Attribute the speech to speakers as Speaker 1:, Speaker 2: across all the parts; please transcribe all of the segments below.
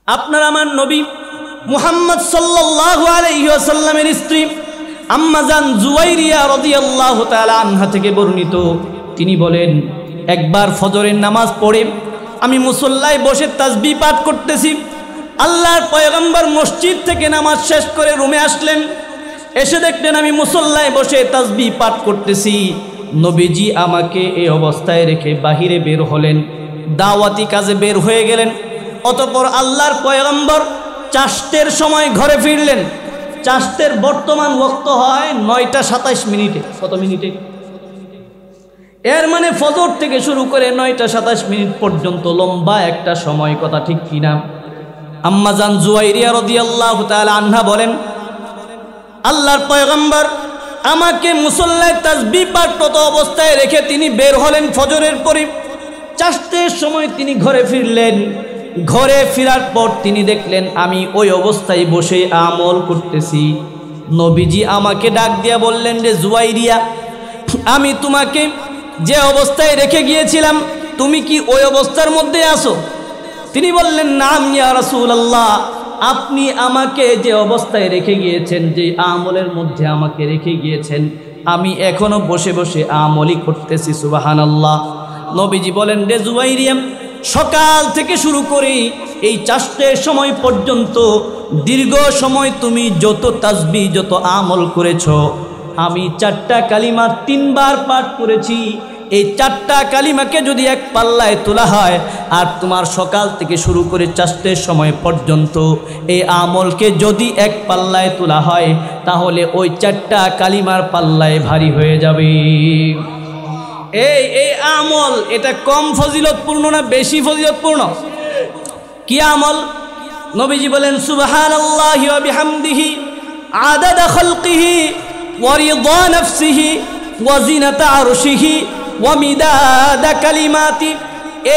Speaker 1: আপনার আমার নবী মুহাম্মদ সাল্লাল্লাহু আলাইহি ওয়াসাল্লামের স্ত্রী আম্মা জান জুওয়াইরিয়া রাদিয়াল্লাহু তাআলা আনহা থেকে বর্ণিত, তিনি বলেন, একবার ফজরের নামাজ পড়ে আমি মুসল্লায় বসে তাসবিহ পাঠ করতেছি। আল্লাহর পয়গম্বর মসজিদ থেকে নামাজ শেষ করে রুমে আসলেন। এসে দেখলেন আমি মুসল্লায় বসে তাসবিহ পাঠ করতেছি। নবীজি আমাকে এই অবস্থায় রেখে বাহিরে বের হলেন, দাওয়াতি কাজে বের হয়ে গেলেন। অতঃপর আল্লাহর পয়গম্বর চাষতের সময় ঘরে ফিরলেন। চাষতের বর্তমান ওয়াক্ত হয় 9টা 27 মিনিটে। কত মিনিটে? এর মানে ফজর থেকে শুরু করে 9টা 27 মিনিট পর্যন্ত লম্বা একটা সময়, কথা ঠিক কিনা? আম্মা জান জুওয়াইরিয়া রাদিয়াল্লাহু তাআলা আনহা বলেন, আল্লাহর পয়গম্বর আমাকে মুসল্লায় তাসবিহ পাঠরত অবস্থায় রেখে তিনি বের হলেন ফজরের পরে। চাষতের সময় তিনি ঘরে ফিরলেন। ঘরে ফেরার পর তিনি দেখলেন আমি ওই অবস্থায় বসে আমল করতেছি। নবীজি আমাকে ডাক দিয়া বললেন, রে জুওয়াইরিয়া, আমি তোমাকে যে অবস্থায় রেখে গিয়েছিলাম তুমি কি ওই অবস্থার মধ্যে আছো? তিনি বললেন, নাম ইয়া রাসূলুল্লাহ, আপনি আমাকে যে অবস্থায় রেখে গিয়েছেন, যে আমলের মধ্যে আমাকে রেখে গিয়েছেন, আমি এখনো বসে বসে আমলই করতেছি। সুবহানাল্লাহ। নবীজি বলেন, রে জুওয়াইরিয়া, সকাল থেকে শুরু করে এই চাষতের সময় পর্যন্ত দীর্ঘ সময় তুমি যত তাসবিহ যত আমল করেছ, আমি 4টা কালিমা 3 বার পাঠ করেছি। এই 4টা কালিমাকে যদি এক পাল্লায় তোলা হয় আর তোমার সকাল থেকে শুরু করে চাষতের সময় পর্যন্ত এই আমলকে যদি এক পাল্লায় তোলা হয়, তাহলে ওই 4টা কালিমার পাল্লায় ভারী হয়ে যাবে। এই আমল এটা কম ফজিলতপূর্ণ না বেশি ফজিলতপূর্ণ? কি আমল? নবীজি বলেন, সুবহানাল্লাহি ওয়া বিহামদিহি আদাদা খালকিহি ওয়া রিদা নাফসিহি ওয়া জিনাতা আরশিহি ওয়া মিদাদা কালিমাতি।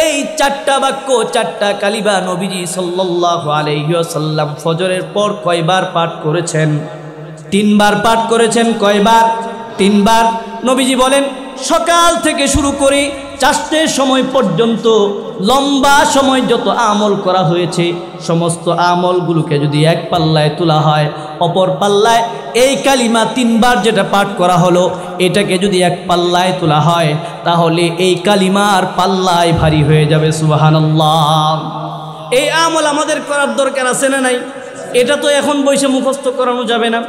Speaker 1: এই 4টা বাক্য 4টা কালিমা নবীজি সাল্লাল্লাহু আলাইহি ওয়াসাল্লাম ফজরের পর কয়বার পাঠ করেছেন? 3 বার পাঠ করেছেন। কয়বার? 3 বার। নবীজি বলেন, সকাল থেকে শুরু করে চাষতের সময় পর্যন্ত লম্বা সময় যত আমল করা হয়েছে, সমস্ত আমলগুলোকে যদি এক পাল্লায় তোলা হয়, অপর পাল্লায় এই কালিমা 3 বার যেটা পাঠ করা হলো, এটাকে যদি এক পাল্লায় তোলা হয়, তাহলে এই কালিমার পাল্লায় ভারী হয়ে যাবে। সুবহানাল্লাহ। এই আমল আমাদের করার দরকার আছে না নাই? এটা তো এখন বসে মুখস্থ করানো যাবে না।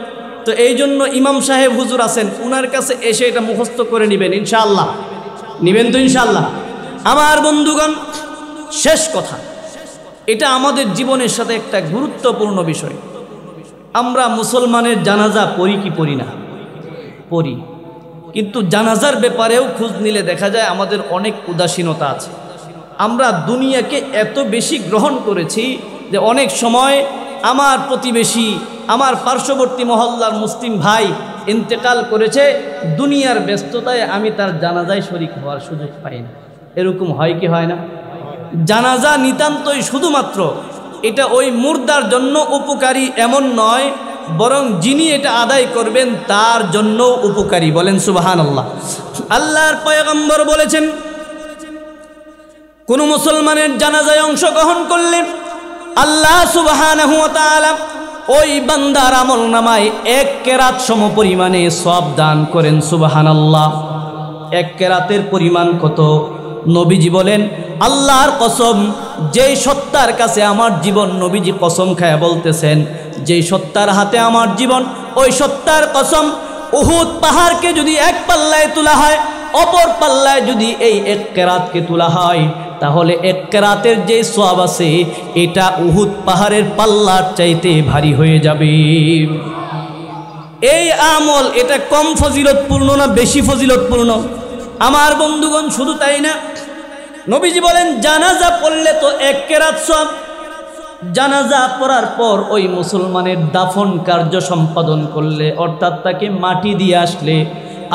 Speaker 1: তো এই জন্য ইমাম সাহেব হুজুর আছেন, ওনার কাছে এসে এটা মুখস্থ করে নেবেন ইনশাআল্লাহ। নেবেন তো ইনশাআল্লাহ? আমার বন্ধুগণ, শেষ কথা, এটা আমাদের জীবনের সাথে একটা গুরুত্বপূর্ণ বিষয়। আমরা মুসলমানের জানাজা পড়ি কি পড়ি না? পড়ি। কিন্তু জানাজার ব্যাপারেও খোঁজ নিলে দেখা যায় আমাদের অনেক উদাসীনতা আছে। আমরা দুনিয়াকে এত বেশি গ্রহণ করেছি যে অনেক সময় আমার প্রতিবেশী, আমার পার্শ্ববর্তী মহল্লার মুসলিম ভাই ইন্তেকাল করেছে, দুনিয়ার ব্যস্ততায় আমি তার জানাজায় শরীক হওয়ার সুযোগ পাই না। এরকম হয় কি হয় না? জানাজা নিতান্তই শুধুমাত্র এটা ওই মুর্দার জন্য উপকারী এমন নয়, বরং যিনি এটা আদায় করবেন তার জন্য উপকারী। বলেন সুবহানাল্লাহ। আল্লাহর পয়গম্বর বলেছেন, কোন মুসলমানের জানাজায় অংশগ্রহণ করলে আল্লাহ সুবহানাহু ওয়া তাআলা ওই বান্দার আমল নামায় 1 কেরাত সম পরিমাণে সওয়াব দান করেন। সুবহানাল্লাহ। 1 কেরাতের পরিমাণ কত? নবীজি বলেন, আল্লাহর কসম, যেই সত্তার কাছে আমার জীবন, নবীজি কসম খায়া বলতেছেন, যেই সত্তার হাতে আমার জীবন, ওই সত্তার কসম, উহুদ পাহাড়কে যদি এক পাল্লায় তোলা হয়, অপর পাল্লায় যদি এই 1 কেরাতকে তোলা হয়, তাহলে 1 কেরাতের যে সওয়াব আছে এটা উহুদ পাহাড়ের পাল্লার চাইতে ভারী হয়ে যাবে। এই আমল এটা কম ফজিলতপূর্ণ না বেশি ফজিলতপূর্ণ? আমার বন্ধুগণ, শুধু তাই না, নবীজি বলেন, জানাজা পড়লে তো 1 কেরাত সওয়াব। জানাজা পড়ার পর ওই মুসলমানের দাফন কার্য সম্পাদন করলে, অর্থাৎ তাকে মাটি দিয়ে আসলে,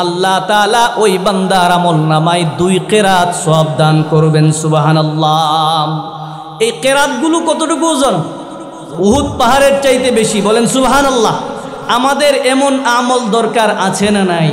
Speaker 1: আল্লাহ তাআলা ওই বান্দার আমল নামায় 2 কেরাত সওয়াব দান করবেন। সুবহানাল্লাহ। এই কেরাতগুলো কতটুকু ওজন? উহুদ পাহাড়ের চাইতে বেশি। বলেন সুবহানাল্লাহ। আমাদের এমন আমল দরকার আছে না নাই?